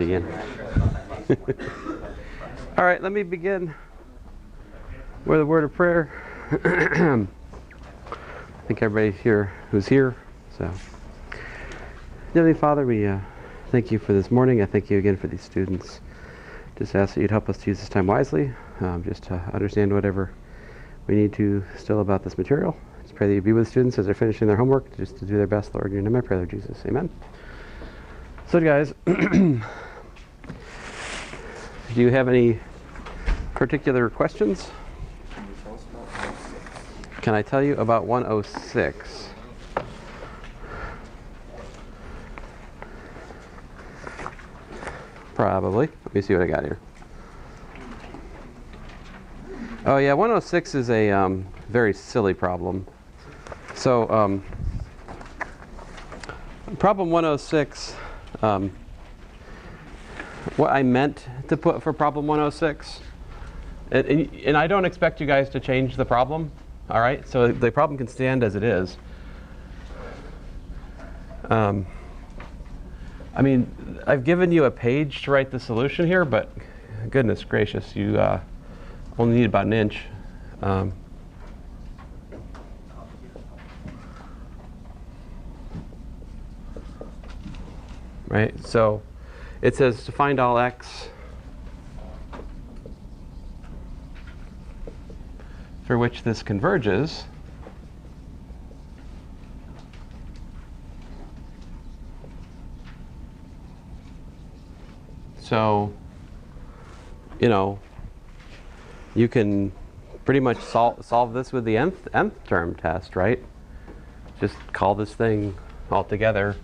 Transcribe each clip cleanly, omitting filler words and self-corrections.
Begin. All right, let me begin with a word of prayer. I think everybody's here who's here. So, Heavenly Father, we thank you for this morning. I thank you again for these students. Just ask that you'd help us to use this time wisely, just to understand whatever we need to still about this material. Just pray that you be with students as they're finishing their homework, just to do their best, Lord. In your name I pray, Lord Jesus. Amen. So, guys, do you have any particular questions? Can I tell you about 106? Probably. Let me see what I got here. Oh yeah, 106 is a very silly problem. So problem 106, what I meant to put for problem 106, and I don't expect you guys to change the problem, all right? So the problem can stand as it is. I mean, I've given you a page to write the solution here, but goodness gracious, you only need about an inch. Right, so it says to find all x for which this converges. So, you know, you can pretty much solve this with the nth term test, right? Just call this thing altogether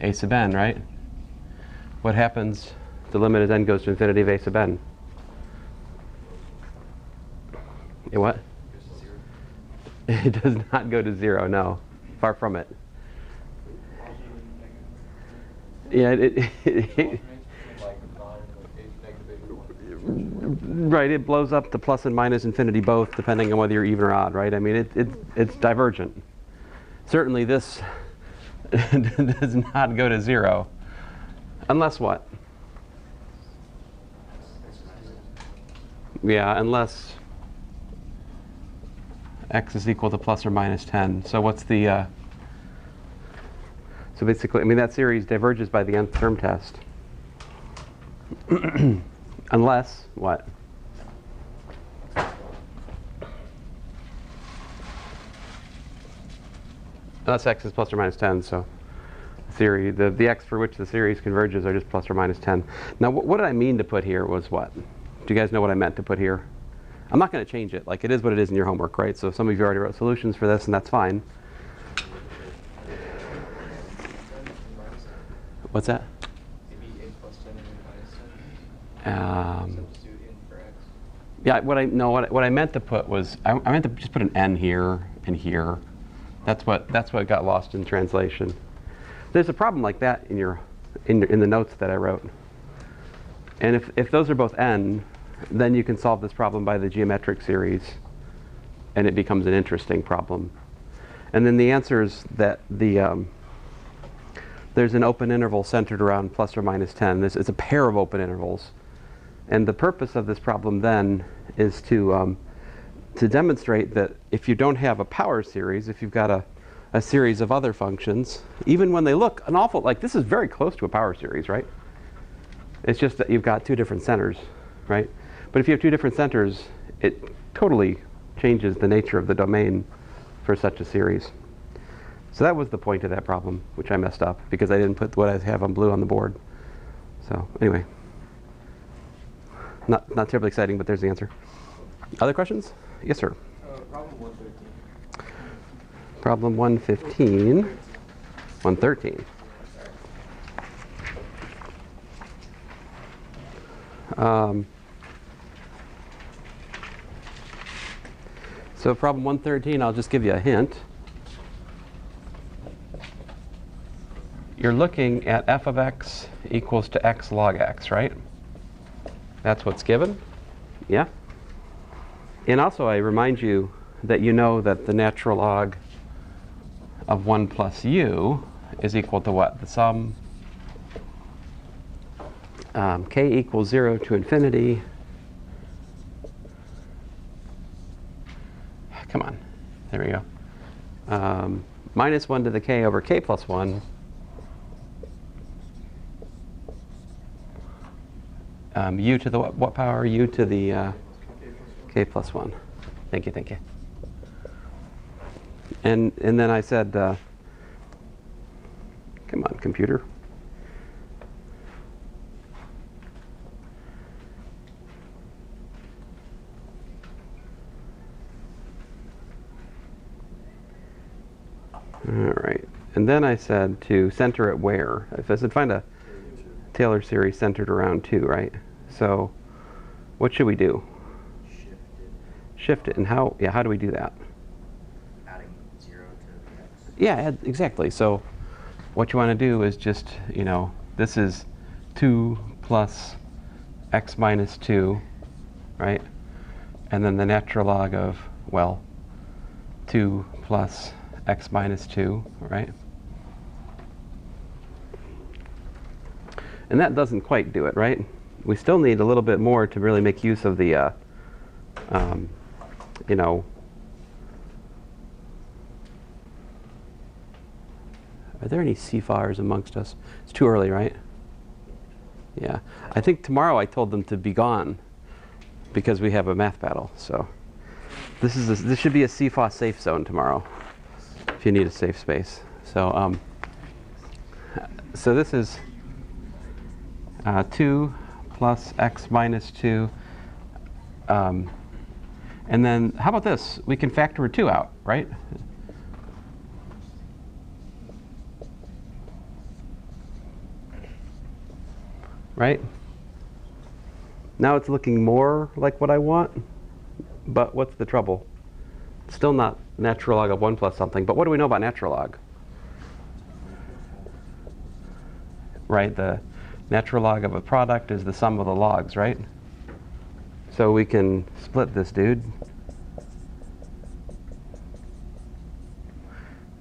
a sub n, right? What happens? The limit as n goes to infinity of a sub n. What? It does not go to 0, no. Far from it. Yeah, right, it blows up to plus and minus infinity both, depending on whether you're even or odd, right? I mean, it's divergent. Certainly this does not go to 0. Unless what? Yeah, unless x is equal to plus or minus 10. So what's the... So basically, I mean, that series diverges by the nth term test. Unless, what? Unless x is plus or minus 10, so the x for which the series converges are just plus or minus 10. Now, what did I mean to put here was what? Do you guys know what I meant to put here? I'm not going to change it. Like, it is what it is in your homework, right? So some of you already wrote solutions for this, and that's fine. What's that? Yeah, what I meant to put was I meant to just put an n here and here. That's what got lost in translation. There's a problem like that in the notes that I wrote. And if those are both n, then you can solve this problem by the geometric series, and it becomes an interesting problem. And then the answer is that there's an open interval centered around plus or minus 10. It's a pair of open intervals. And the purpose of this problem then is to demonstrate that if you don't have a power series, if you've got a series of other functions, even when they look an awful, like this is very close to a power series, right? It's just that you've got two different centers, right? But if you have two different centers, it totally changes the nature of the domain for such a series. So that was the point of that problem, which I messed up because I didn't put what I have on blue on the board. So anyway, not terribly exciting, but there's the answer. Other questions? Yes, sir. Problem 113. Problem 115. 113. So problem 113, I'll just give you a hint. You're looking at f of x equals to x log x, right? That's what's given. Yeah? And also I remind you that you know that the natural log of 1 plus u is equal to what? The sum k equals 0 to infinity. Come on. There we go. Minus 1 to the k over k plus 1. U to the what power? U to the k plus 1. Thank you, thank you. And then I said, come on, computer. All right. And then I said to center it where? If I said find a Taylor series centered around 2, right? So what should we do? Shift it. And how do we do that? Adding 0 to x. Yeah, exactly. So what you want to do is just, this is 2 plus x minus 2, right? And then the natural log of, 2 plus x minus 2, right? And that doesn't quite do it, right? We still need a little bit more to really make use of the, are there any CFARs amongst us? It's too early, right? Yeah. I think tomorrow I told them to be gone because we have a math battle. So this should be a CFA safe zone tomorrow if you need a safe space. So so this is 2 plus x minus 2. And then how about this? We can factor 2 out, right? Right? Now it's looking more like what I want, but what's the trouble? Still not natural log of 1 plus something, but what do we know about natural log? Right, the natural log of a product is the sum of the logs, right? So we can split this dude.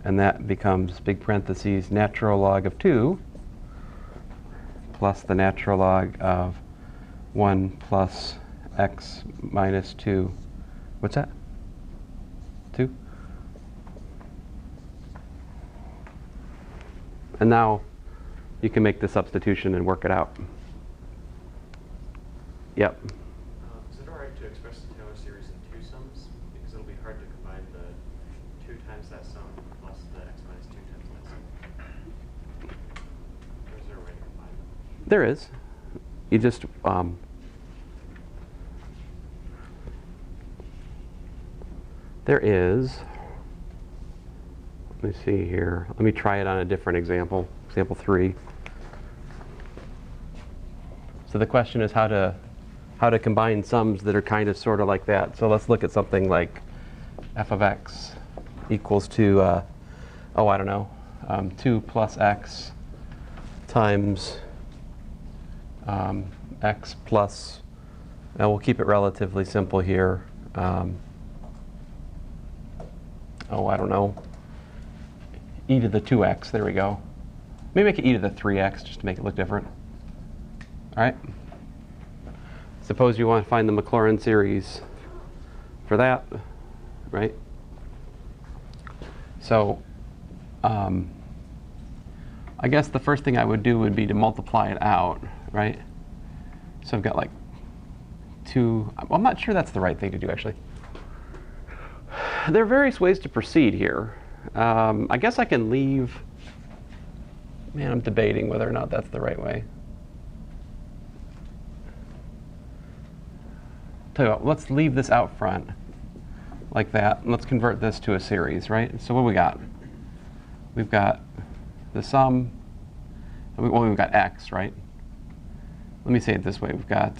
And that becomes big parentheses natural log of 2 plus the natural log of 1 plus x minus 2. What's that? 2? And now you can make the substitution and work it out. Yep. Is it alright to express the Taylor series in 2 sums? Because it'll be hard to combine the 2 times that sum plus the x minus 2 times that sum. Or is there a way to combine them? There is. You just there is. Let me see here. Let me try it on a different example. Example 3. So the question is how to combine sums that are kind of sort of like that. So let's look at something like f of x equals to, I don't know, 2 plus x times x plus, and we'll keep it relatively simple here. I don't know, e to the 2x, there we go. Maybe make it e to the 3x just to make it look different. All right. Suppose you want to find the Maclaurin series for that, right? So I guess the first thing I would do would be to multiply it out, right? So I've got like 2. Well, I'm not sure that's the right thing to do, actually. There are various ways to proceed here. I guess I can leave. Man, I'm debating whether or not that's the right way. Tell you what, let's leave this out front like that. And let's convert this to a series, right? So what do we got? We've got the sum. Well, we've got x, right? Let me say it this way. We've got,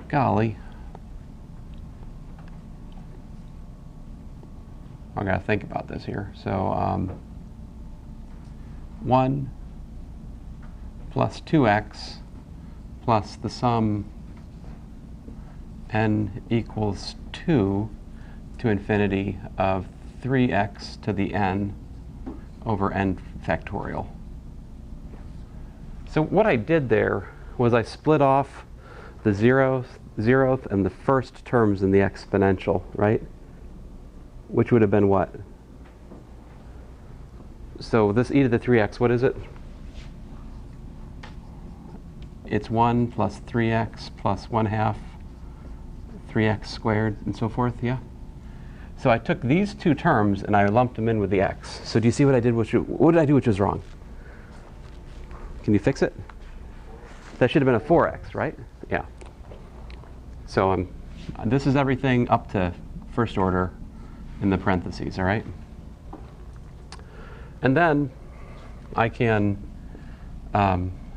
golly. I gotta think about this here. So 1 plus 2x plus the sum n equals 2 to infinity of 3x to the n over n factorial. So what I did there was I split off the zeroth and the first terms in the exponential, right? Which would have been what? So this e to the 3x, what is it? It's 1 plus 3x plus 1/2 3x squared and so forth, yeah? So I took these two terms and I lumped them in with the x. So do you see what I did? What did I do which was wrong? Can you fix it? That should have been a 4x, right? Yeah. So this is everything up to first order in the parentheses, all right? And then I can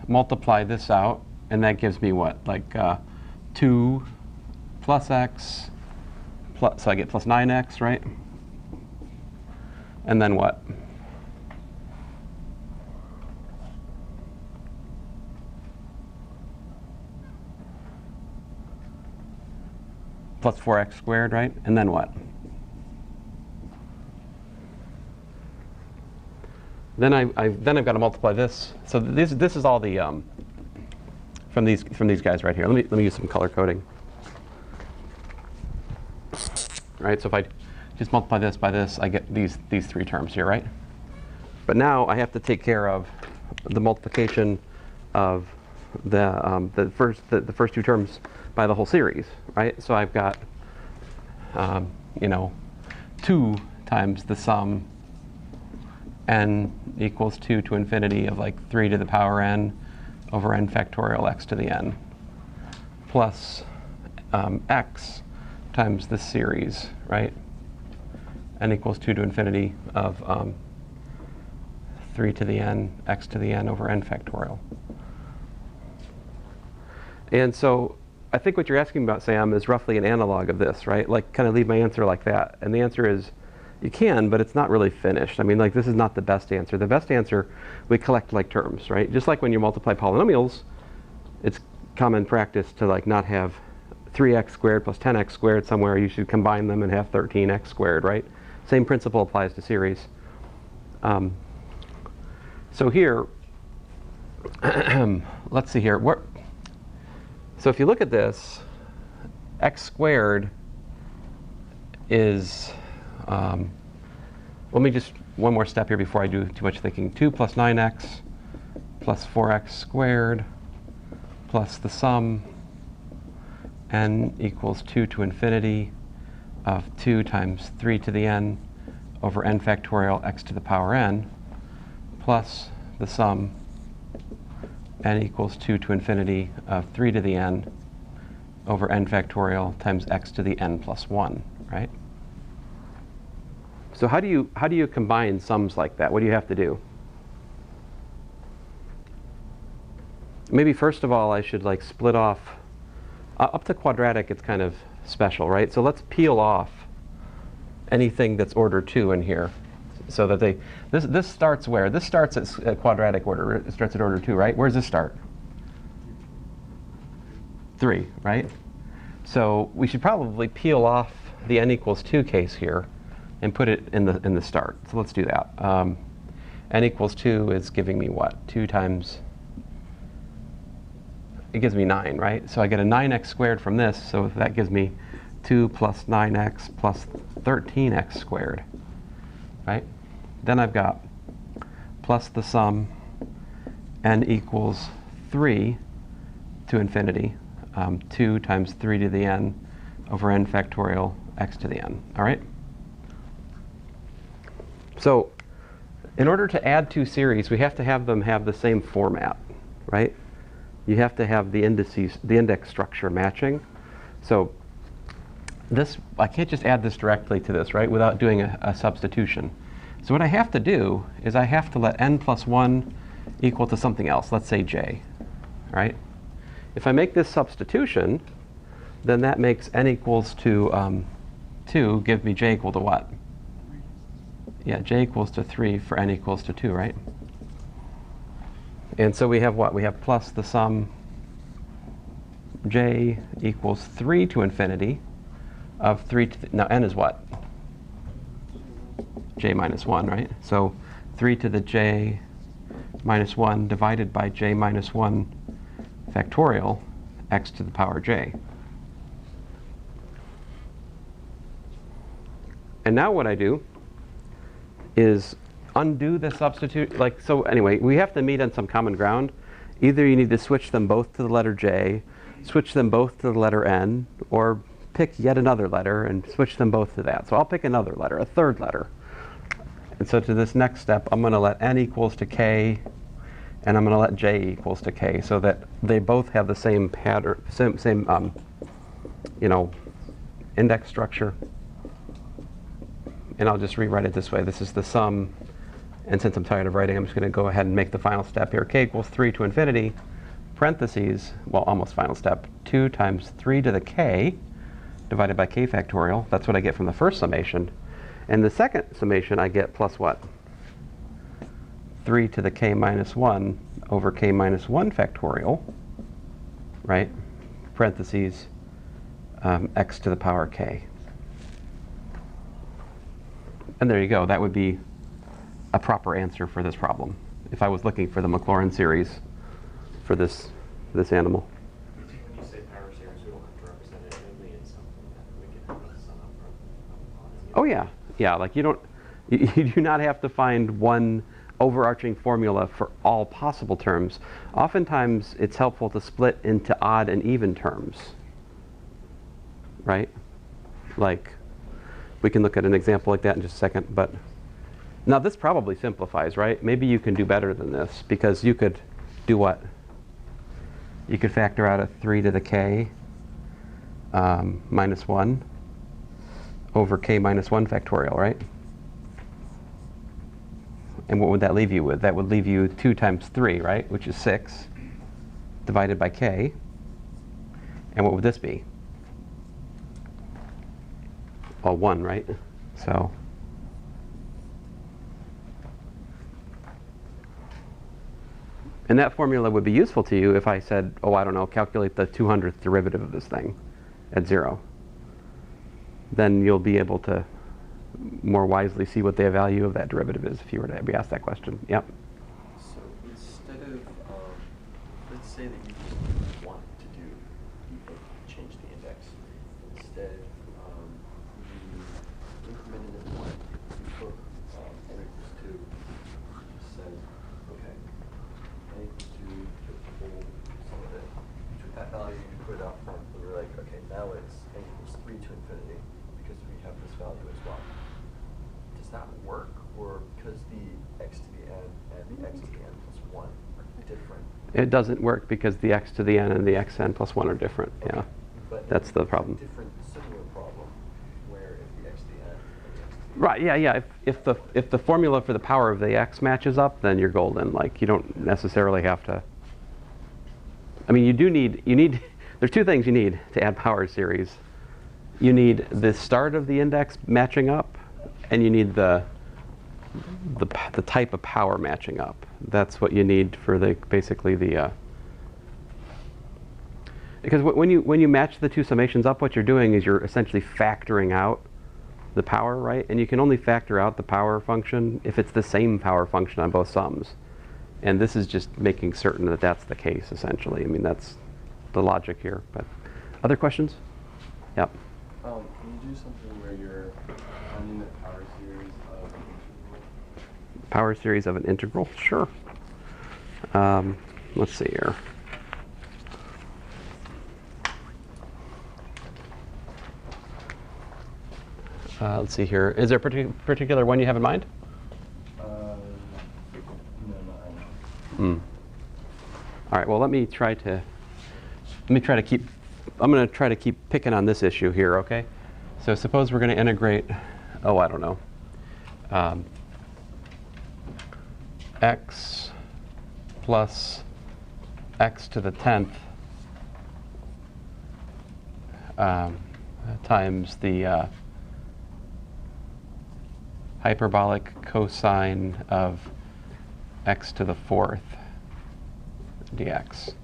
multiply this out, and that gives me what? Like 2 plus x, so I get plus 9x, right? And then what? Plus 4x squared, right? And then what? Then I've got to multiply this. So this is all the from these guys right here. Let me use some color coding. Right. So if I just multiply this by this, I get these three terms here, right? But now I have to take care of the multiplication of the first two terms by the whole series, right? So I've got 2 times the sum n equals 2 to infinity of like 3 to the power n over n factorial x to the n plus x times this series, right? N equals 2 to infinity of 3 to the n x to the n over n factorial. And so I think what you're asking about, Sam, is roughly an analog of this, right? Like kind of leave my answer like that. And the answer is you can, but it's not really finished. I mean, like this is not the best answer. The best answer, we collect like terms, right? Just like when you multiply polynomials, it's common practice to like not have 3x squared plus 10x squared somewhere. You should combine them and have 13x squared, right? Same principle applies to series. So here, let's see here. So if you look at this, x squared is, let me just, one more step here before I do too much thinking. 2 plus 9x plus 4x squared plus the sum n equals 2 to infinity of 2 times 3 to the n over n factorial x to the power n plus the sum n equals 2 to infinity of 3 to the n over n factorial times x to the n plus 1, right? So how do you combine sums like that? What do you have to do? Maybe first of all I should like split off up to quadratic. It's kind of special, right? So let's peel off anything that's order 2 in here, so that this starts where? This starts at quadratic order. It starts at order 2, right? Where does this start? 3, right? So we should probably peel off the n equals 2 case here and put it in the start. So let's do that. N equals 2 is giving me what? 2 times, it gives me 9, right? So I get a 9x squared from this, so that gives me 2 plus 9x plus 13x squared, right? Then I've got plus the sum n equals 3 to infinity, 2 times 3 to the n over n factorial x to the n, all right? So in order to add two series, we have to have them have the same format, right? You have to have the indices, the index structure matching. So this, I can't just add this directly to this, right, without doing a substitution. So what I have to do is I have to let n plus 1 equal to something else, let's say j, right? If I make this substitution, then that makes n equals to 2 give me j equal to what? Yeah, j equals to 3 for n equals to 2, right? And so we have what? We have plus the sum j equals 3 to infinity of 3 to now n is what? J minus 1, right? So 3 to the j minus 1 divided by j minus 1 factorial x to the power j. And now what I do is undo the substitute. Like, so anyway, we have to meet on some common ground. Either you need to switch them both to the letter j, switch them both to the letter n, or pick yet another letter and switch them both to that. So I'll pick another letter, a third letter. And so to this next step, I'm going to let n equals to k, and I'm going to let j equals to k, so that they both have the same pattern, same index structure. And I'll just rewrite it this way. This is the sum. And since I'm tired of writing, I'm just going to go ahead and make the final step here. K equals 3 to infinity, parentheses, well, almost final step, 2 times 3 to the k divided by k factorial. That's what I get from the first summation. And the second summation, I get plus what? 3 to the k minus 1 over k minus 1 factorial, right? Parentheses, x to the power k. And there you go. That would be a proper answer for this problem if I was looking for the Maclaurin series for this animal. When you say power series, we don't have to represent it only in something that we can have a sum up from. Oh yeah, yeah. Like you do not have to find one overarching formula for all possible terms. Oftentimes, it's helpful to split into odd and even terms, right? Like, we can look at an example like that in just a second. But now this probably simplifies, right? Maybe you can do better than this, because you could do what? You could factor out a 3 to the k minus 1 over k minus 1 factorial, right? And what would that leave you with? That would leave you 2 times 3, right? Which is 6 divided by k. And what would this be? Well, 1, right? So and that formula would be useful to you if I said, oh, I don't know, calculate the 200th derivative of this thing at 0. Then you'll be able to more wisely see what the value of that derivative is if you were to be asked that question. Yep. So instead of, let's say that you just want to do, change the index. Instead, you incremented it 1. You took n equals 2. You just said, okay, n equals 2, you took the whole sum of it. You took that value, you put it out front, and we're like, okay, now it's n equals 3 to infinity, because we have this value as well. Does that work, or because the x to the n and the x to the n plus 1 are different? It doesn't work because the x to the n and the xn plus 1 are different. Okay. Yeah, But that's the problem. Different, similar problem, where if the x to the n and the x to the Right, yeah, yeah. If the formula for the power of the x matches up, then you're golden. Like, you don't necessarily have to. I mean, you need there's two things you need to add power series. You need the start of the index matching up, and you need the type of power matching up. That's what you need for basically the because when you match the two summations up, what you're doing is you're essentially factoring out the power, right? And you can only factor out the power function if it's the same power function on both sums. And this is just making certain that that's the case, essentially. I mean, that's the logic here. But other questions? Yep. Can you do something where you're finding the power series of an integral? Power series of an integral? Sure. Let's see here. Let's see here. Is there a particular one you have in mind? No, I know. All right. Well, let me try to keep. I'm going to try to keep picking on this issue here. Okay. So suppose we're going to integrate. Oh, I don't know. X plus x to the 10th times the hyperbolic cosine of x to the 4th dx.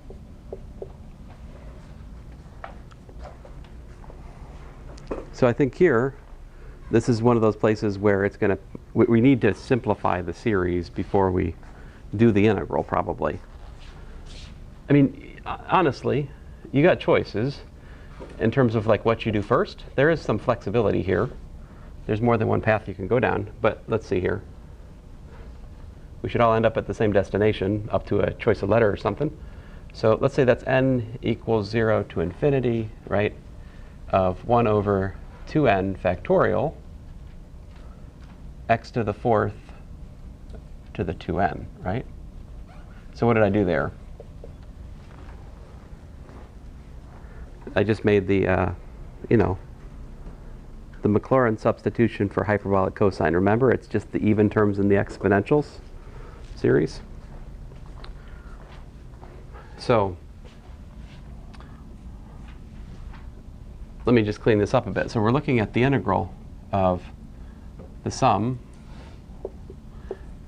So I think here, this is one of those places where it's going to, we need to simplify the series before we do the integral, probably. I mean, honestly, you got choices in terms of like what you do first. There is some flexibility here. There's more than one path you can go down, but let's see here. We should all end up at the same destination, up to a choice of letter or something. So let's say that's n equals 0 to infinity, right, of 1 over 2n factorial, x to the 4th to the 2n, right? So what did I do there? I just made the, you know, the Maclaurin substitution for hyperbolic cosine. Remember, it's just the even terms in the exponentials series. So let me just clean this up a bit. So we're looking at the integral of the sum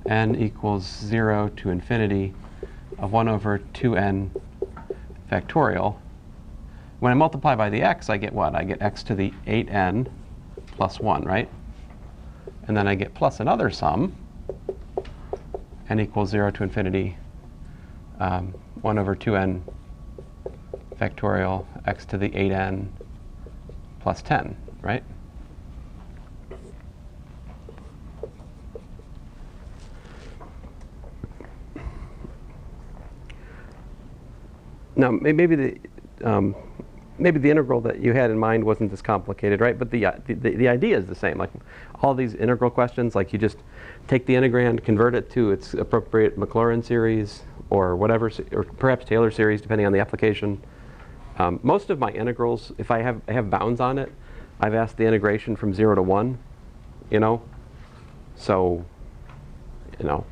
n equals 0 to infinity of 1 over 2n factorial. When I multiply by the x, I get what? I get x to the 8n plus 1, right? And then I get plus another sum, n equals 0 to infinity, 1 over 2n factorial x to the 8n plus 10, right? Now, maybe the integral that you had in mind wasn't this complicated, right? But the idea is the same. Like all these integral questions, like you just take the integrand, convert it to its appropriate Maclaurin series or whatever, or perhaps Taylor series, depending on the application. Most of my integrals, if I have bounds on it, I've asked the integration from 0 to 1, you know? So, you know,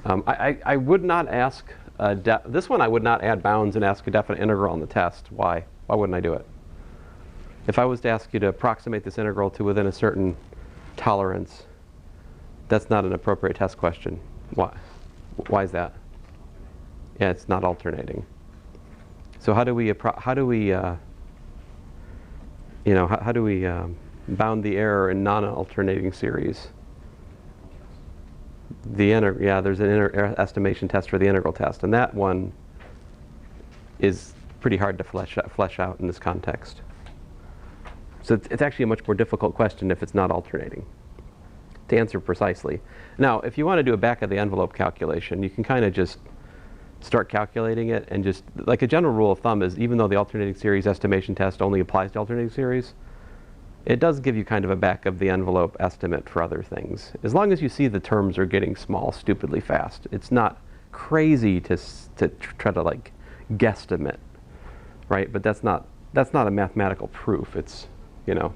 I would not ask, this one I would not add bounds and ask a definite integral on the test. Why? Why wouldn't I do it? If I was to ask you to approximate this integral to within a certain tolerance, that's not an appropriate test question. Why? Why is that? Yeah, it's not alternating. So how do we bound the error in non-alternating series? Yeah, there's an estimation test for the integral test, and that one is pretty hard to flesh out in this context. So it's actually a much more difficult question if it's not alternating to answer precisely. Now, if you want to do a back of the envelope calculation, you can kind of just start calculating it, and just like a general rule of thumb is, even though the alternating series estimation test only applies to alternating series, it does give you kind of a back of the envelope estimate for other things. As long as you see the terms are getting small stupidly fast. It's not crazy to try to like guesstimate, right? But that's not a mathematical proof. It's, you know.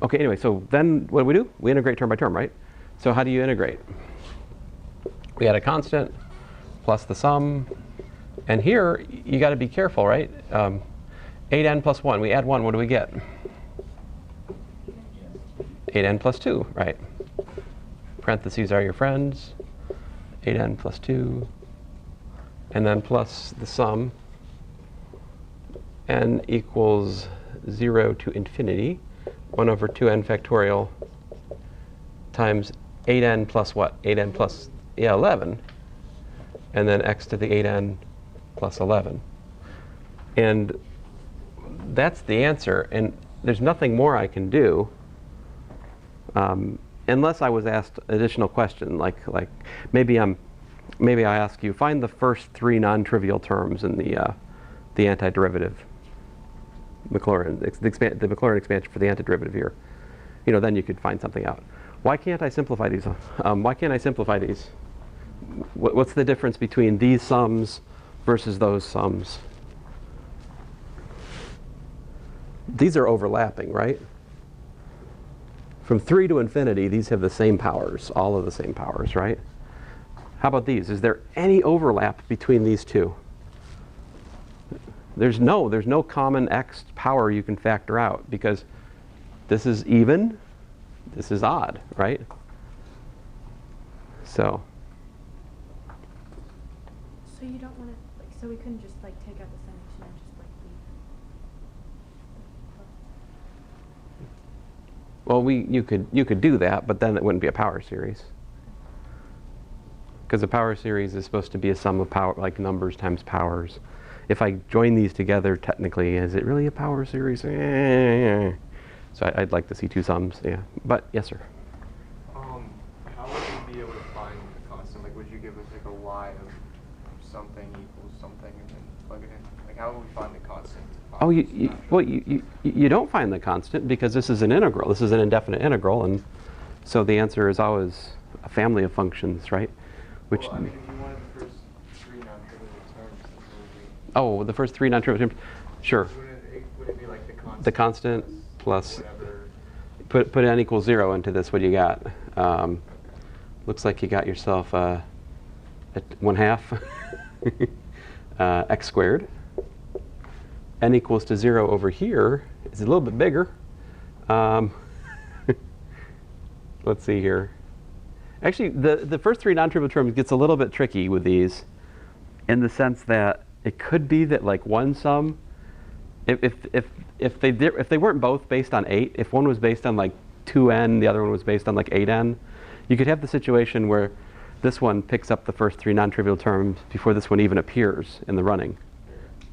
Okay, anyway, so then what do? We integrate term by term, right? So how do you integrate? We add a constant plus the sum. And here, you got to be careful, right? 8n plus 1. We add 1. What do we get? 8n plus 2, right? Parentheses are your friends. 8n plus 2. And then plus the sum. N equals 0 to infinity. 1 over 2n factorial times 8n plus what? 8n plus, yeah, 11. And then x to the 8n plus 11. And that's the answer. And there's nothing more I can do unless I was asked additional question, like maybe I ask you, find the first 3 non-trivial terms in the antiderivative Maclaurin, the Maclaurin expansion for the antiderivative here. You know, then you could find something out. Why can't I simplify these? Why can't I simplify these? What's the difference between these sums versus those sums? These are overlapping, right? From 3 to infinity, these have the same powers, all of the same powers, right? How about these? Is there any overlap between these two? There's no common x power you can factor out, because this is even, this is odd, right? So you don't want to, like, so we couldn't just like take out the summation and just like leave. well, you could do that, but then it wouldn't be a power series. Because a power series is supposed to be a sum of power, like numbers times powers. If I join these together, technically, is it really a power series? So I'd like to see two sums, yeah. But yes, sir. How would you be able to find the constant? Like, would you give us like a y of something equals something and then plug it in? Like, how would we find the constant? Oh, you don't find the constant because this is an integral. This is an indefinite integral, and so the answer is always a family of functions, right? Which Well, I mean, if you wanted the first three non-trivial terms, then oh, the first three non-trivial terms, sure. would it be like the constant? The constant plus Whatever. put n equals 0 into this. What do you got? Looks like you got yourself at 1/2 x squared. N equals to 0 over here is a little bit bigger. Let's see here. Actually, the first three non-trivial terms gets a little bit tricky with these in the sense that it could be that like one sum, if they weren't both based on 8, if one was based on like 2n, the other one was based on like 8n, you could have the situation where this one picks up the first three non-trivial terms before this one even appears in the running.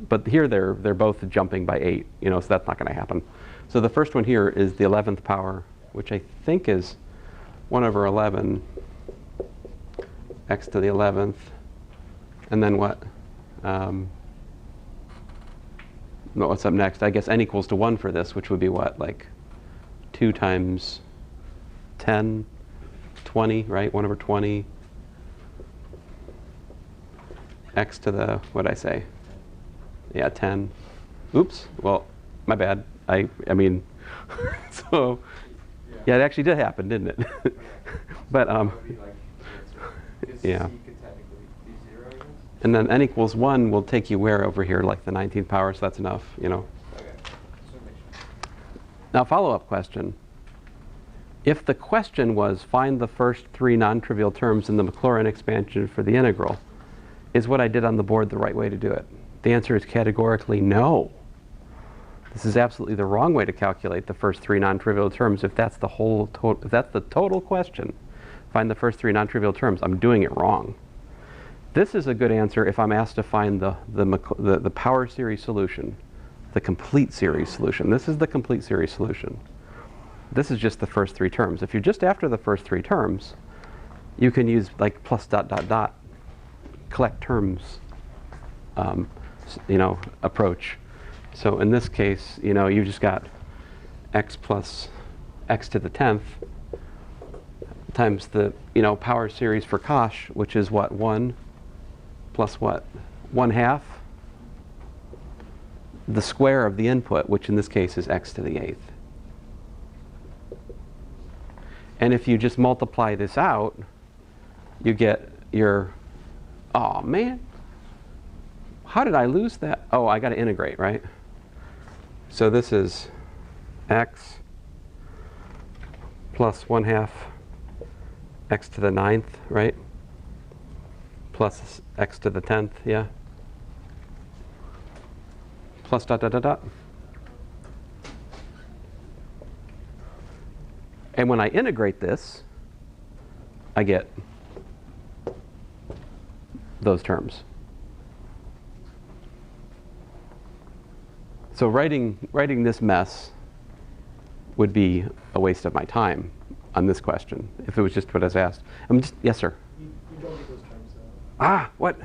But here they're both jumping by 8, so that's not going to happen. So the first one here is the 11th power, which I think is 1 over 11 x to the 11th. And then what? What's up next? I guess n equals to 1 for this, which would be what? Like 2 times 10, 20, right? 1 over 20 x to the, what did I say? Yeah, 10. Oops. Well, my bad. I mean, so yeah, it actually did happen, didn't it? But yeah. And then n equals 1 will take you where over here, like the 19th power, so that's enough, Okay. Now, follow-up question. If the question was find the first three non-trivial terms in the Maclaurin expansion for the integral, is what I did on the board the right way to do it? The answer is categorically no. This is absolutely the wrong way to calculate the first three non-trivial terms. If that's the if that's the total question, find the first three non-trivial terms, I'm doing it wrong. This is a good answer if I'm asked to find the power series solution, the complete series solution. This is the complete series solution. This is just the first three terms. If you're just after the first three terms, you can use like plus dot dot dot, collect terms, approach. So in this case, you just got x plus x to the 10th times the power series for Cauchy, which is what, 1 plus what, 1/2 the square of the input, which in this case is x to the 8th. And if you just multiply this out, you get your, oh man, how did I lose that? Oh, I got to integrate, right? So this is x plus 1/2 x to the 9th, right? Plus x to the 10th, yeah? Plus dot dot dot dot. And when I integrate this, I get those terms. So writing this mess would be a waste of my time on this question if it was just what I was asked. Yes, sir. You don't get those terms though. Ah, what?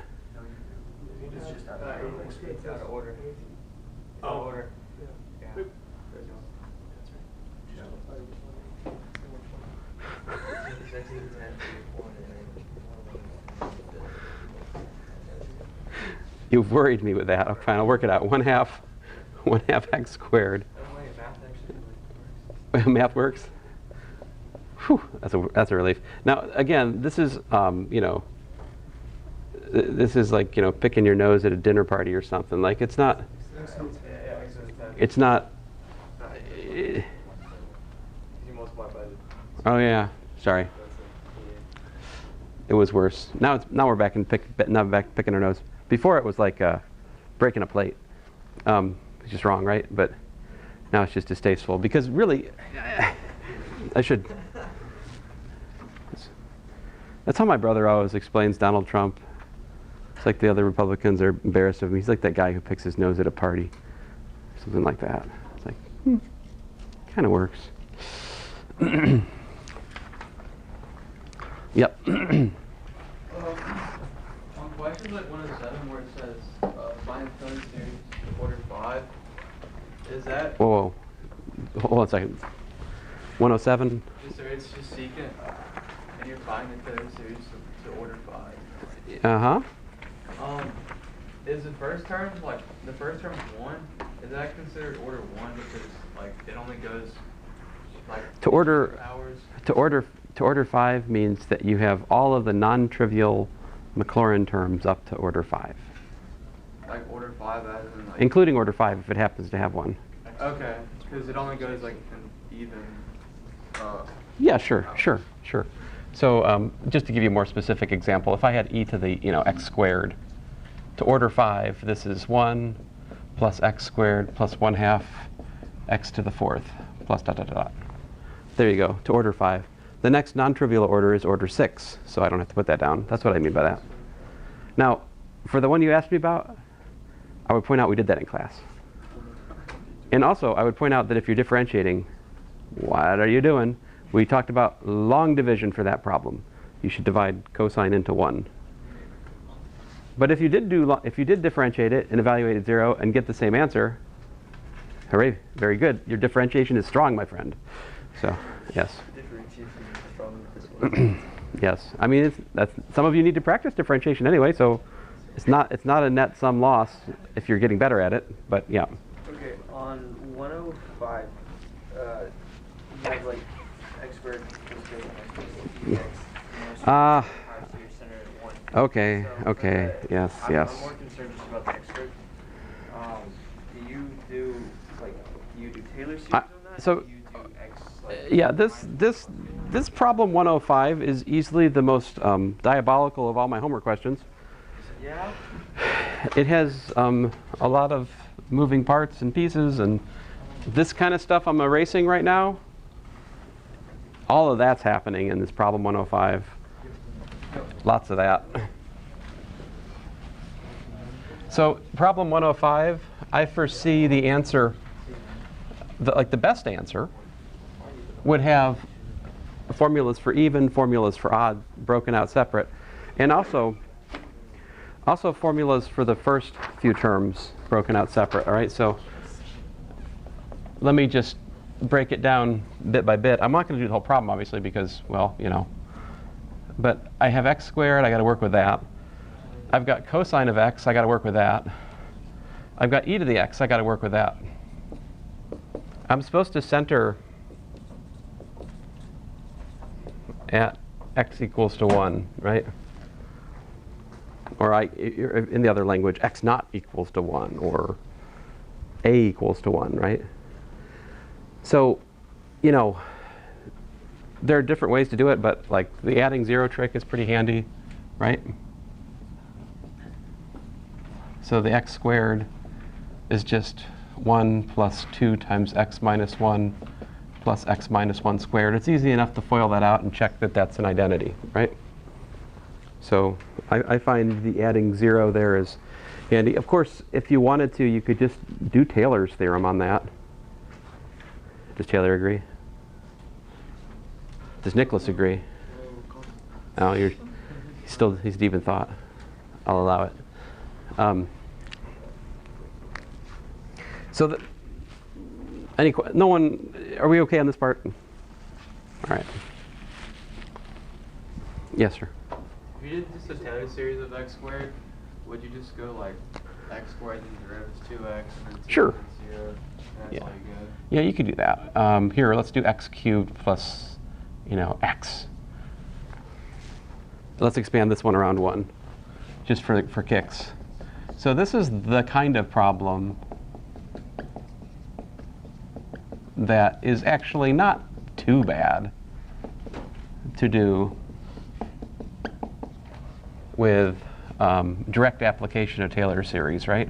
It's just out of order. Oh. Out of order. Yeah. Yeah. You've worried me with that. I'm trying to work it out. 1/2 x squared. Math works. Whew, that's a relief. Now again, this is this is like picking your nose at a dinner party or something. Like it's not. It's not. Oh yeah, sorry. It was worse. Now we're back in picking our nose. Before it was like breaking a plate. It's just wrong, right? But now it's just distasteful because really, I should. That's how my brother always explains Donald Trump. It's like the other Republicans are embarrassed of him. He's like that guy who picks his nose at a party. Something like that. It's like, kind of works. Yep. On questions like 107 where it says find Taylor series order 5, is that Whoa, whoa. Hold on a second. 107? it's just secant and you're finding the Taylor series to order 5? Uh-huh. Is the first term like the first term's 1? Is that considered order 1 because like it only goes like To order 2 hours? To order 5 means that you have all of the non-trivial Maclaurin terms up to order 5, Like order 5 as in like including order 5 if it happens to have one. okay, because it only goes like an even. Yeah, sure. So just to give you a more specific example, if I had e to the x squared, to order 5, this is 1 plus x squared plus 1/2 x to the 4th plus dot dot dot. There you go, to order 5. The next non-trivial order is order 6, so I don't have to put that down. That's what I mean by that. Now, for the one you asked me about, I would point out we did that in class. And also, I would point out that if you're differentiating, what are you doing? We talked about long division for that problem. You should divide cosine into 1. But if you did differentiate it and evaluate at 0 and get the same answer, hooray, very good. Your differentiation is strong, my friend. So, yes. Differentiation is strong with this one. Yes. I mean, some of you need to practice differentiation anyway, so it's not a net sum loss if you're getting better at it, but yeah. Okay, on 105, you have like x squared plus big and x. Ah. So you're centered at 1. Okay, So okay, yes. I'm more concerned just about the x squared. Do you do Taylor series on that? so, Or do you do x like Yeah, this problem 105 is easily the most diabolical of all my homework questions. Yeah. It has a lot of moving parts and pieces, and this kind of stuff I'm erasing right now. All of that's happening in this problem 105. Lots of that. So problem 105, I foresee the answer, the best answer, would have formulas for even, formulas for odd, broken out separate, and also formulas for the first few terms broken out separate. All right, so let me just break it down bit by bit. I'm not going to do the whole problem, obviously, because, well, but I have x squared, I got to work with that. I've got cosine of x, I got to work with that. I've got e to the x, I got to work with that. I'm supposed to center at x equals to 1, right? Or in the other language, x naught equals to 1, or a equals to 1, right? So, there are different ways to do it, but like the adding 0 trick is pretty handy, right? So the x squared is just 1 plus 2 times x minus 1 plus x minus 1 squared. It's easy enough to FOIL that out and check that that's an identity, right? So I find the adding 0 there is handy. Of course, if you wanted to, you could just do Taylor's theorem on that. Does Taylor agree? Does Nicholas agree? Oh, he's deep in thought. I'll allow it. So no one, are we okay on this part? All right. Yes, sir. If you did just a Taylor series of x squared, would you just go like x squared and derivatives 2x and then 2 Sure. and 0, and that's Yeah. all you get? Yeah, you could do that. Here, let's do x cubed plus, x. Let's expand this one around 1, just for kicks. So this is the kind of problem that is actually not too bad to do with direct application of Taylor series, right?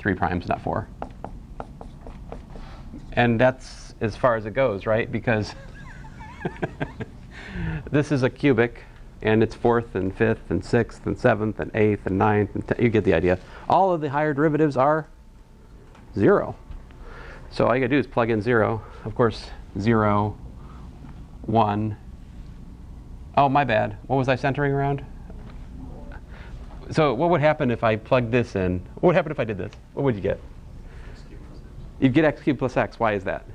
3 primes, not 4. And that's as far as it goes, right? Because this is a cubic, and it's 4th and 5th and 6th and 7th and 8th and 9th. And you get the idea. All of the higher derivatives are 0. So all you got to do is plug in 0. Of course, 0, 1. Oh, my bad. What was I centering around? So what would happen if I plugged this in? What would happen if I did this? What would you get? You'd get x cubed plus x. Why is that?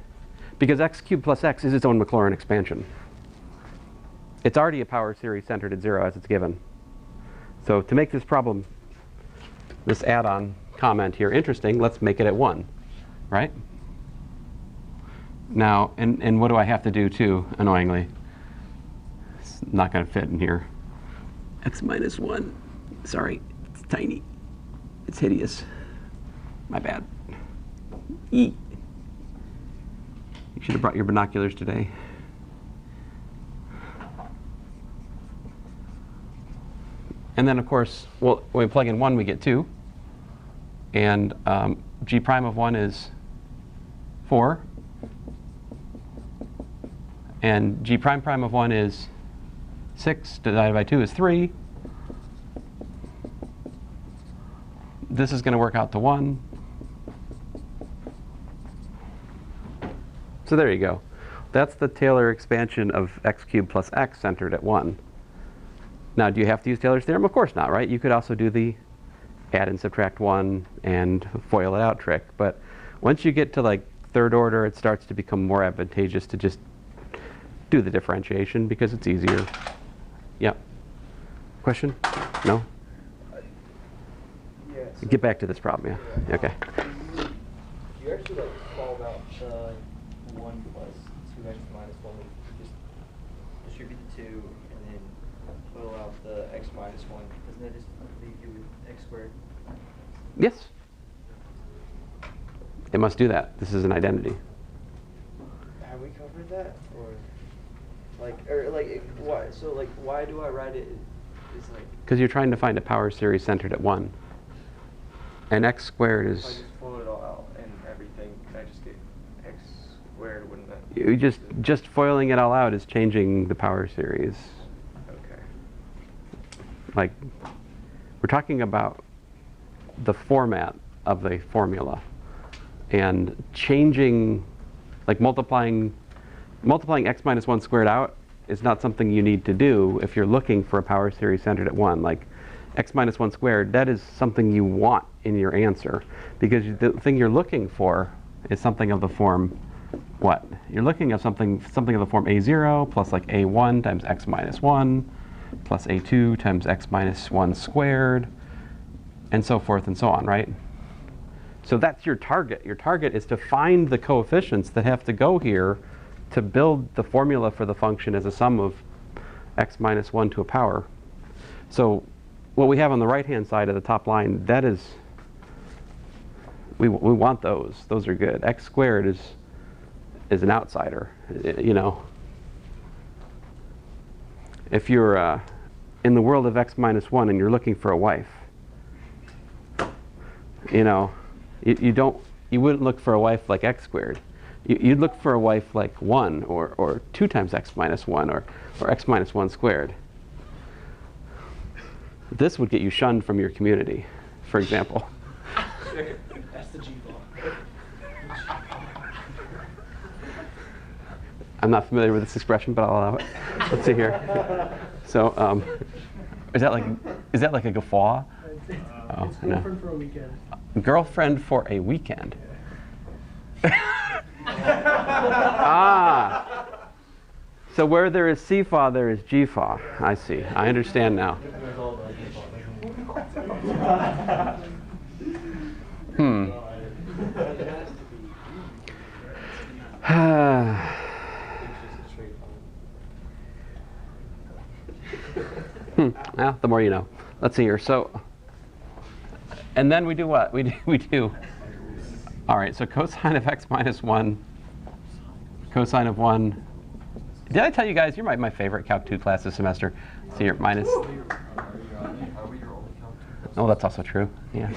Because x cubed plus x is its own Maclaurin expansion. It's already a power series centered at 0 as it's given. So to make this problem, this add-on comment here interesting, let's make it at 1, right? Now, and what do I have to do too, annoyingly? It's not going to fit in here. X minus 1. Sorry, it's tiny. It's hideous. My bad. E. You should have brought your binoculars today. And then, of course, well, when we plug in 1, we get 2. And g prime of 1 is 4. And g prime prime of 1 is 6 divided by 2 is 3. This is going to work out to 1. So there you go. That's the Taylor expansion of x cubed plus x centered at 1. Now, do you have to use Taylor's theorem? Of course not, right? You could also do the add and subtract 1 and FOIL it out trick. But once you get to like 3rd order, it starts to become more advantageous to just do the differentiation because it's easier. Yep. Question? No? Yes. Get back to this problem, yeah. Okay. You actually like solve out the 1 plus 2x minus 1. You just distribute the 2 and then FOIL out the x minus 1. Doesn't that just leave you with x squared? Yes. It must do that. This is an identity. Have we covered that, or why? So like, why do I write it? Is like. Because you're trying to find a power series centered at 1. And x squared If I is... just FOIL it all out and everything, can I just get x squared? Wouldn't that? You just foiling it all out is changing the power series. Okay. Like, we're talking about the format of the formula. And changing, like multiplying x minus 1 squared out is not something you need to do if you're looking for a power series centered at 1. Like, x minus 1 squared, that is something you want in your answer. Because the thing you're looking for is something of the form, what? You're looking at something of the form a0 plus like a1 times x minus 1 plus a2 times x minus 1 squared, and so forth and so on, right? So that's your target. Your target is to find the coefficients that have to go here to build the formula for the function as a sum of x minus 1 to a power. So what we have on the right-hand side of the top line, that is, we want those. Those are good. X squared is an outsider, you know. If you're in the world of x minus 1 and you're looking for a wife, you know, you wouldn't look for a wife like x squared. You'd look for a wife like 1 or 2 times x minus 1 or x minus 1 squared. This would get you shunned from your community, for example. That's the G-ball. I'm not familiar with this expression, but I'll allow it. Let's see here. So, is that like a guffaw? Oh, It's girlfriend for a weekend. Girlfriend for a weekend. Ah. So where there is C-fa, there is G-fa. I see. I understand now. Hmm. Well, the more you know. Let's see here. So, and then we do what? We do. All right. So cosine of x minus 1, cosine of 1. Did I tell you guys you're my favorite Calc 2 class this semester? So you're minus. Oh, that's also true. Yeah.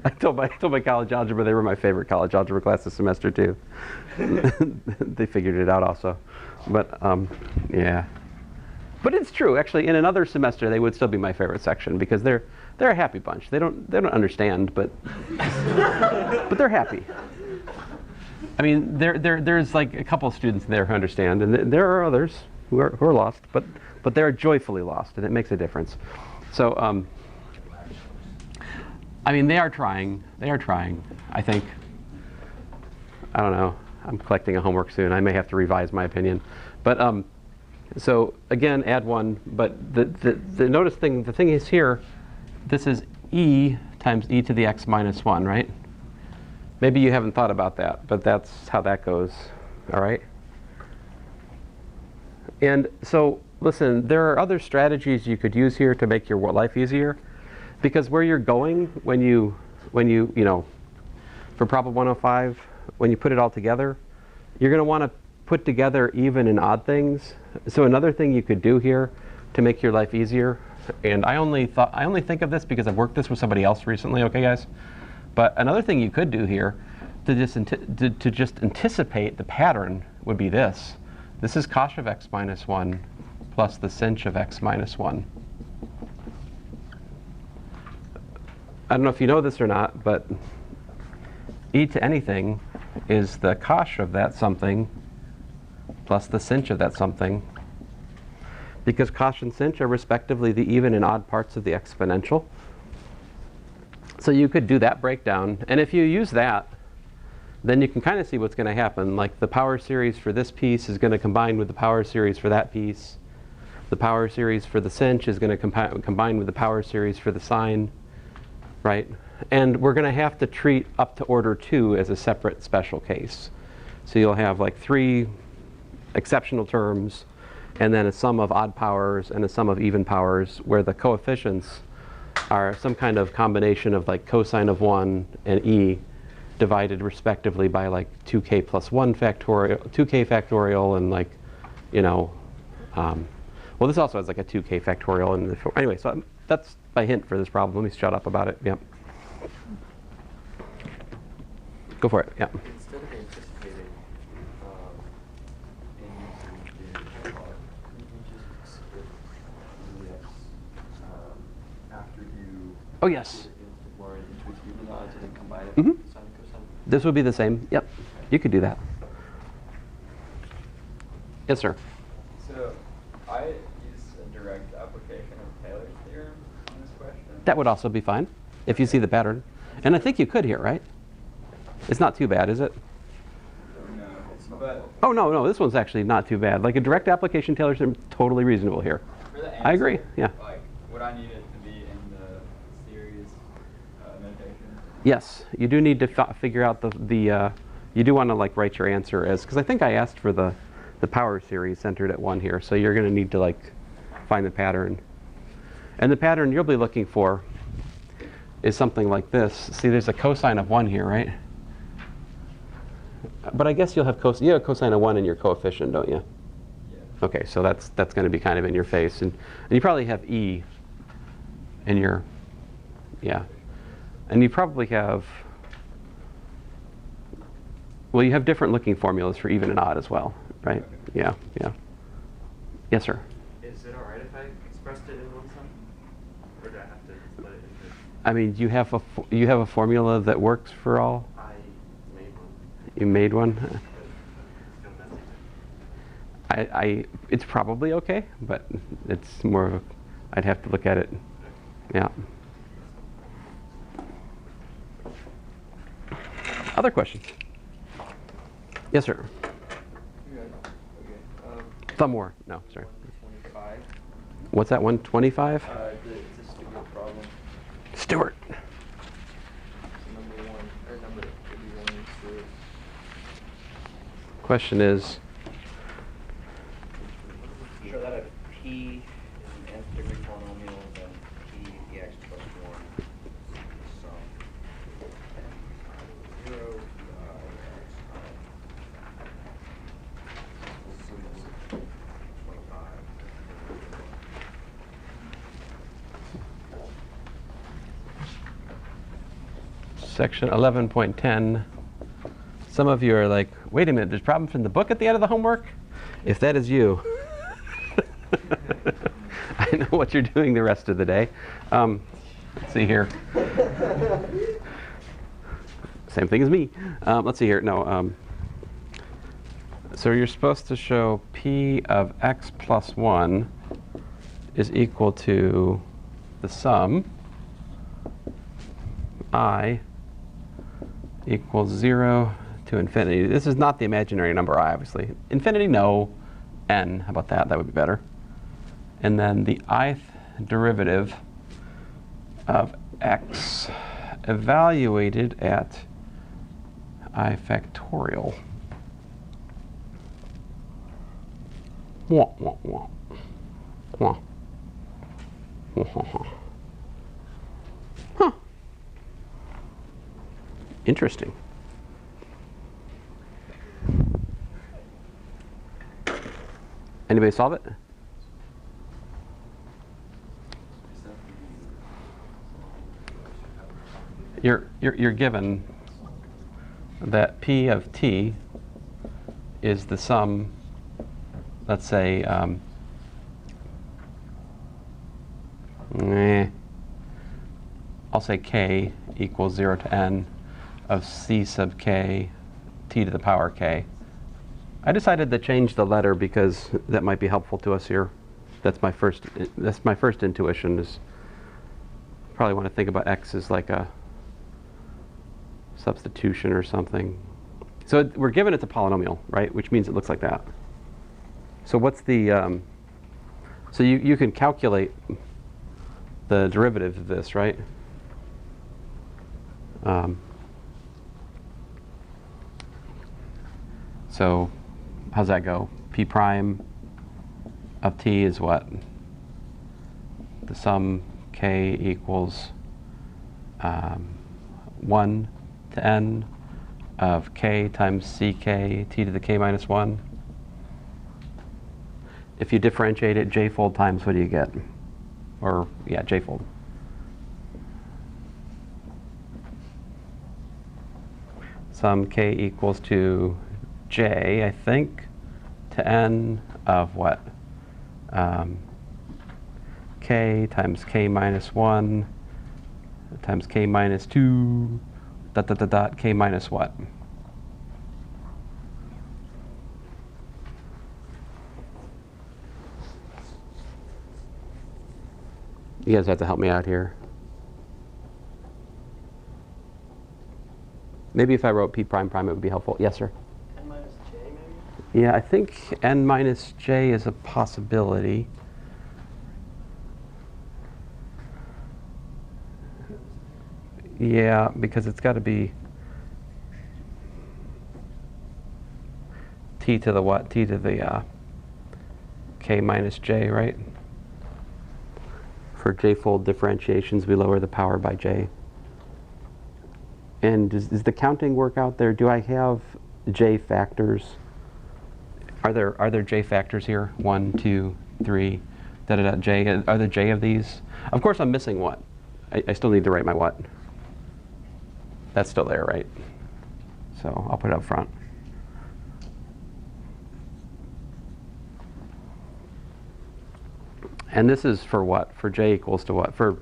I told my college algebra they were my favorite college algebra class this semester too. They figured it out also, but yeah. But it's true actually. In another semester, they would still be my favorite section because they're a happy bunch. They don't understand, but but they're happy. I mean, there's like a couple of students there who understand, and there are others who are lost, but they're joyfully lost, and it makes a difference. So, I mean, they are trying. They are trying. I think. I don't know. I'm collecting a homework soon. I may have to revise my opinion, but so again, add 1. But the notice thing. The thing is here. This is e times e to the x minus 1, right? Maybe you haven't thought about that, but that's how that goes, all right? And so, listen, there are other strategies you could use here to make your life easier, because where you're going when you know, for problem 105, when you put it all together, you're going to want to put together even and odd things. So another thing you could do here to make your life easier, and I only think of this because I've worked this with somebody else recently, okay, guys? But another thing you could do here to just anticipate the pattern would be this. This is cosh of x minus 1 plus the sinh of x minus 1. I don't know if you know this or not, but e to anything is the cosh of that something plus the sinh of that something, because cosh and sinh are respectively the even and odd parts of the exponential. So you could do that breakdown, and if you use that, then you can kind of see what's going to happen. Like the power series for this piece is going to combine with the power series for that piece. The power series for the sinh is going to combine with the power series for the sine, right? And we're going to have to treat up to order 2 as a separate special case. So you'll have like 3 exceptional terms, and then a sum of odd powers and a sum of even powers, where the coefficients are some kind of combination of like cosine of 1 and e divided respectively by like 2k plus 1 factorial, 2k factorial, and like, you know, well, this also has like a 2k factorial. And anyway, so that's my hint for this problem. Let me shut up about it. Yep. Go for it. Yeah. Instead of anticipating and using the analog, you can just skip the after you. Oh, yes. Or into its even odds and then combine it Mhm. with sine and cosine. This would be the same. Yep. You could do that. Yes, sir. So I use a direct application of Taylor's theorem on this question. That would also be fine if you see the pattern. And I think you could here, right? It's not too bad, is it? No, but Oh, no, this one's actually not too bad. Like a direct application Taylor's theorem, totally reasonable here. for the answer, I agree, yeah. Like, would I need it to be in the series notation? Yes, you do need to figure out you do want to like write your answer as, because I think I asked for the power series centered at 1 here, so you're going to need to like find the pattern. And the pattern you'll be looking for is something like this. See, there's a cosine of 1 here, right? But I guess you'll have cosine of 1 in your coefficient, don't you? Yeah. Okay, so that's going to be kind of in your face, and you probably have e in your, yeah, and you probably have, well, you have different looking formulas for even and odd as well, right? Yeah. Yes, sir. Is it alright if I expressed it in one sum? Or do I have to split it into? I mean, you have a formula that works for all. I made one. You made one. But it's still messy. It's probably okay, but it's more of a, I'd have to look at it. Yeah. Other questions? Yes, sir. Thumb war. No, sorry. 125. What's that, 125? It's a Stewart problem. Stewart. Number 1, or number should be 1 in Stewart. Question is, Show that if p is an nth degree polynomial, then p dx plus 1. So 0 25. section 11.10. Some of you are like, wait a minute, there's problems in the book at the end of the homework? If that is you, I know what you're doing the rest of the day. Let's see here. Same thing as me. Let's see here. No. So you're supposed to show P of x plus 1 is equal to the sum I equals 0 to infinity. This is not the imaginary number I, obviously. Infinity, no. N, how about that? That would be better. And then the ith derivative of x evaluated at I factorial. Wah, wah, wah. Wah. Wah, wah, wah. Huh. Interesting. Anybody solve it? You're given that P of t is the sum, let's say, I'll say k equals 0 to n of c sub k t to the power k. I decided to change the letter because that might be helpful to us here. That's my first intuition, is probably want to think about x as like a substitution or something. So we're given it's a polynomial, right? Which means it looks like that. So what's the, so you can calculate the derivative of this, right? So how's that go? P prime of t is what? The sum k equals 1 to n of k times ck t to the k minus 1. If you differentiate it j-fold times, what do you get? Or, yeah, j-fold. Sum k equals to j, I think, to n of what? K times k minus 1 times k minus 2 dot dot dot dot k minus what? You guys have to help me out here. Maybe if I wrote p prime prime, it would be helpful. Yes, sir? N minus j, maybe? Yeah, I think n minus j is a possibility. Yeah, because it's got to be t to the what? T to the k minus j, right? For j-fold differentiations, we lower the power by j. And does the counting work out there? Do I have j factors? Are there j factors here? 1, 2, 3, da da da j. Are there j of these? Of course, I'm missing what? I still need to write my what. That's still there, right? So I'll put it up front. And this is for what? For j equals to what? For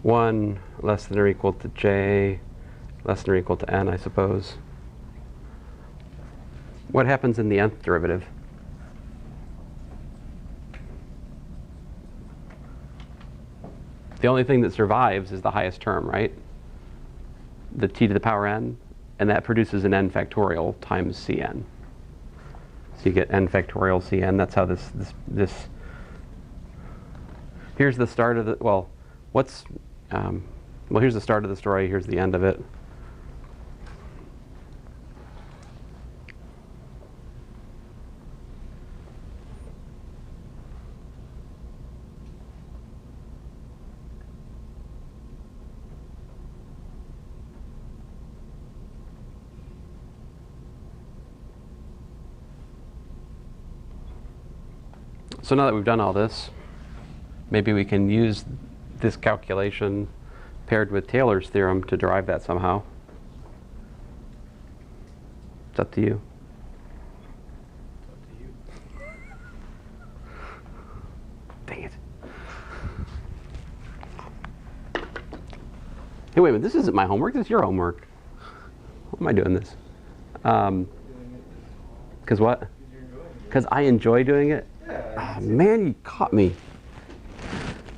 1 less than or equal to j less than or equal to n, I suppose. What happens in the nth derivative? The only thing that survives is the highest term, right? The t to the power n, and that produces an n factorial times cn. So you get n factorial cn. That's how this. Here's the start of the, well, what's, well, here's the start of the story. Here's the end of it. So now that we've done all this, maybe we can use this calculation paired with Taylor's theorem to derive that somehow. It's up to you. Dang it. Hey, wait a minute. This isn't my homework. This is your homework. Why am I doing this? Because what? Because I enjoy doing it? Oh, man, you caught me.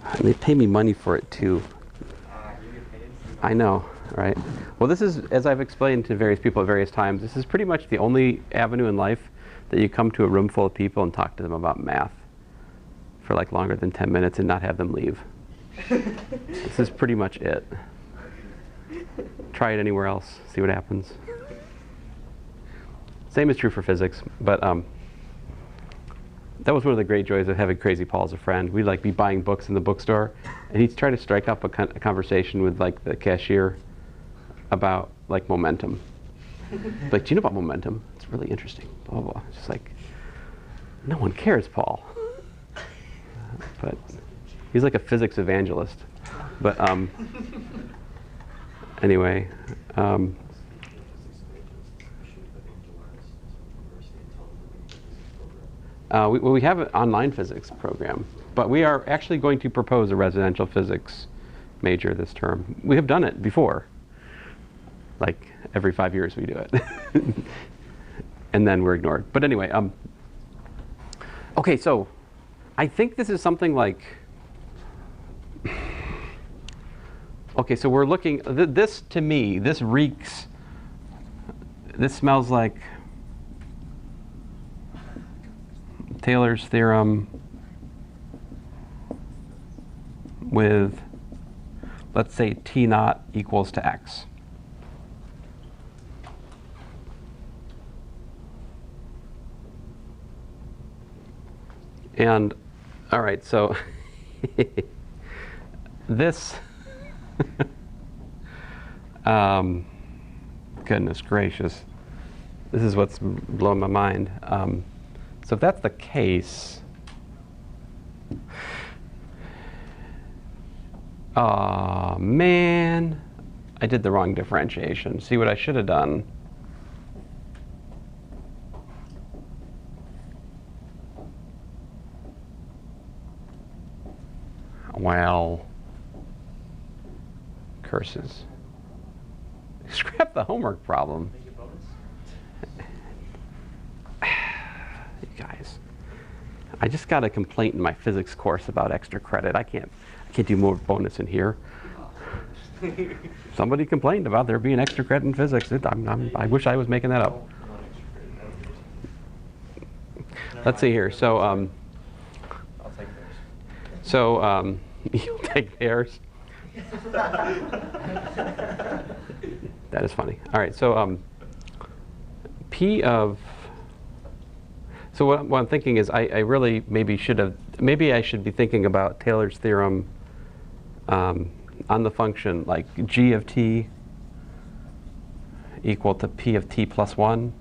And they pay me money for it, too. I know, right? Well, this is, as I've explained to various people at various times, this is pretty much the only avenue in life that you come to a room full of people and talk to them about math for like longer than 10 minutes and not have them leave. This is pretty much it. Try it anywhere else, see what happens. Same is true for physics, but that was one of the great joys of having Crazy Paul as a friend. We'd like be buying books in the bookstore, and he'd try to strike up a conversation with like the cashier about like momentum. Like, do you know about momentum? It's really interesting. Blah blah blah. It's just like, no one cares, Paul. But he's like a physics evangelist. But anyway. We have an online physics program, but we are actually going to propose a residential physics major this term. We have done it before. Like every 5 years we do it. And then we're ignored. But anyway, okay, so I think this is something like, okay, so we're looking, this to me, this reeks, this smells like Taylor's theorem with, let's say, T naught equals to X. And, all right, so this, goodness gracious, this is what's blowing my mind. So if that's the case, oh man, I did the wrong differentiation. See what I should have done? Well, curses. Scrap the homework problem. Make it bonus? You guys, I just got a complaint in my physics course about extra credit. I can't do more bonus in here. Somebody complained about there being extra credit in physics. I wish I was making that up. Let's see here. So, I'll take those. so you'll take theirs. That is funny. All right. So, P of. So what I'm thinking is I really maybe I should be thinking about Taylor's theorem on the function like g of t equal to p of t plus 1.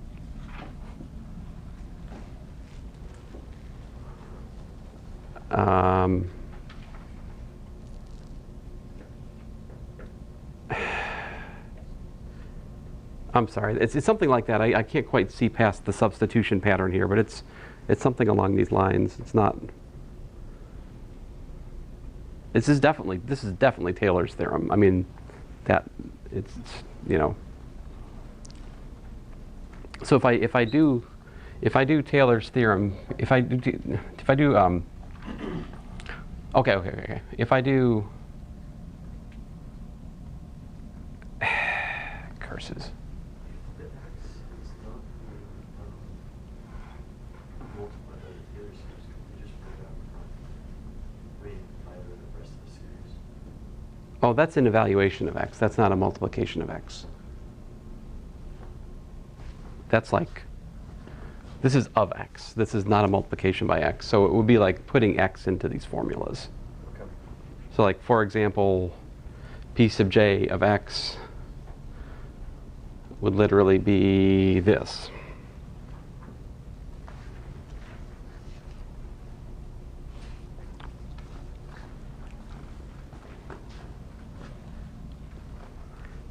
I'm sorry, it's something like that. I can't quite see past the substitution pattern here, but it's something along these lines. It's not. This is definitely Taylor's theorem. I mean, that it's, you know. So if I do Taylor's theorem, if I do okay. If I do curses. Oh, that's an evaluation of x. That's not a multiplication of x. That's like, this is of x. This is not a multiplication by x. So it would be like putting x into these formulas. Okay. So like, for example, p sub j of x would literally be this.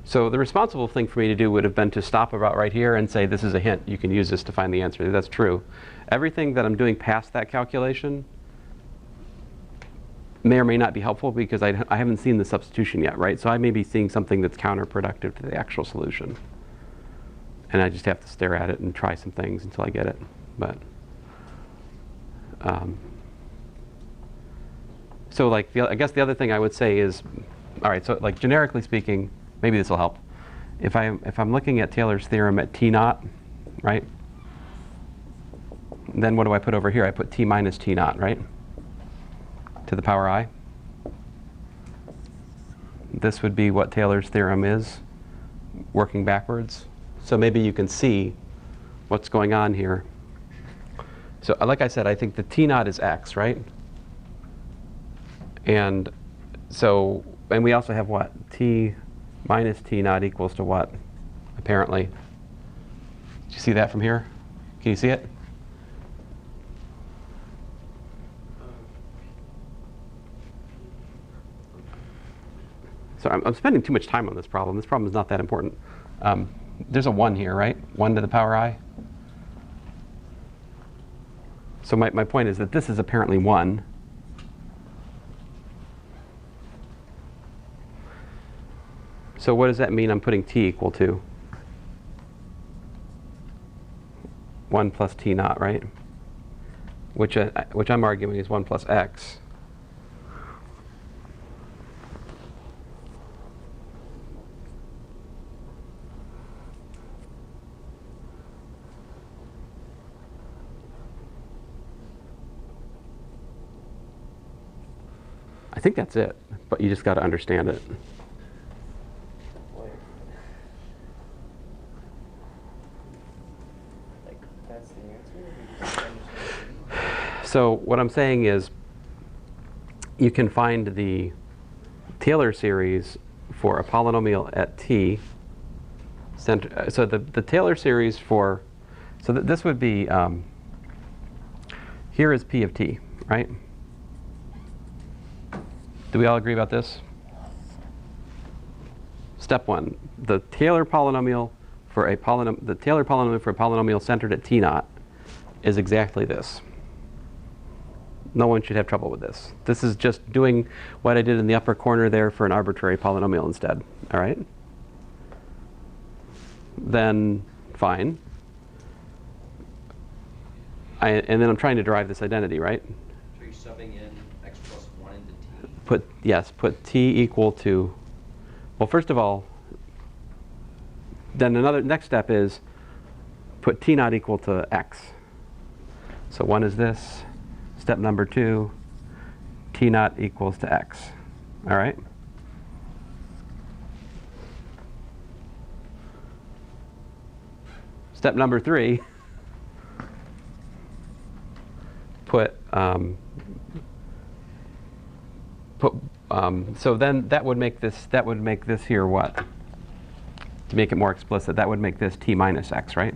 So the responsible thing for me to do would have been to stop about right here and say, this is a hint. You can use this to find the answer. That's true. Everything that I'm doing past that calculation may or may not be helpful because I haven't seen the substitution yet, right? So I may be seeing something that's counterproductive to the actual solution. And I just have to stare at it and try some things until I get it. But so like I guess the other thing I would say is, all right, so like generically speaking, maybe this will help. If I'm looking at Taylor's theorem at T naught, right? Then what do I put over here? I put T minus T naught, right? To the power I. This would be what Taylor's theorem is, working backwards. So maybe you can see what's going on here. So like I said, I think the T naught is X, right? And so, and we also have what? T minus T naught equals to what, apparently? Did you see that from here? Can you see it? So I'm spending too much time on this problem. This problem is not that important. There's a 1 here, right? 1 to the power I. So my point is that this is apparently 1. So what does that mean I'm putting T equal to? 1 plus T naught, right? Which I'm arguing is 1 plus X. I think that's it, but you just got to understand it. Like, that's the answer? Or you just understand? So what I'm saying is you can find the Taylor series for a polynomial at T. So the Taylor series for, so this would be, here is P of T, right? Do we all agree about this? Step 1, the Taylor polynomial for a polynomial centered at T naught is exactly this. No one should have trouble with this. This is just doing what I did in the upper corner there for an arbitrary polynomial instead. All right? Then fine. And then I'm trying to derive this identity, right? So you're subbing in x plus 1 into t? Put T equal to, well, first of all, then next step is put T naught equal to X. So 1 is this. Step number 2, T naught equals to X. All right? Step number 3, so then that would make this here what? To make it more explicit, that would make this T minus X, right?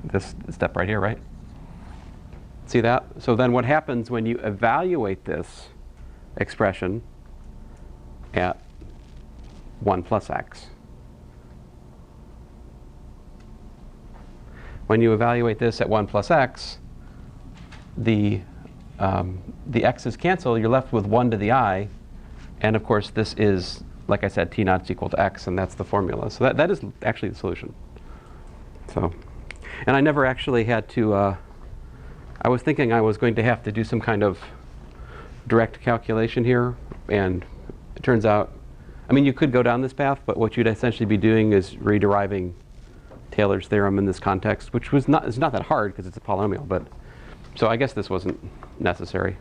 This step right here, right? See that? So then what happens when you evaluate this expression at 1 plus X? When you evaluate this at 1 plus X, the X's cancel, you're left with 1 to the I, and of course this is, like I said, T naught is equal to X, and that's the formula. So that is actually the solution. So, and I never actually had to, I was thinking I was going to have to do some kind of direct calculation here, and it turns out, I mean, you could go down this path, but what you'd essentially be doing is rederiving Taylor's theorem in this context, which is not that hard because it's a polynomial, but so I guess this wasn't necessary.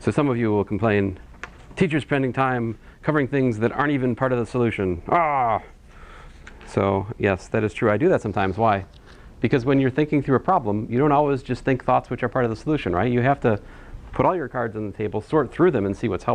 So some of you will complain, teachers spending time covering things that aren't even part of the solution. Ah! So yes, that is true. I do that sometimes. Why? Because when you're thinking through a problem, you don't always just think thoughts which are part of the solution, right? You have to put all your cards on the table, sort through them, and see what's helpful.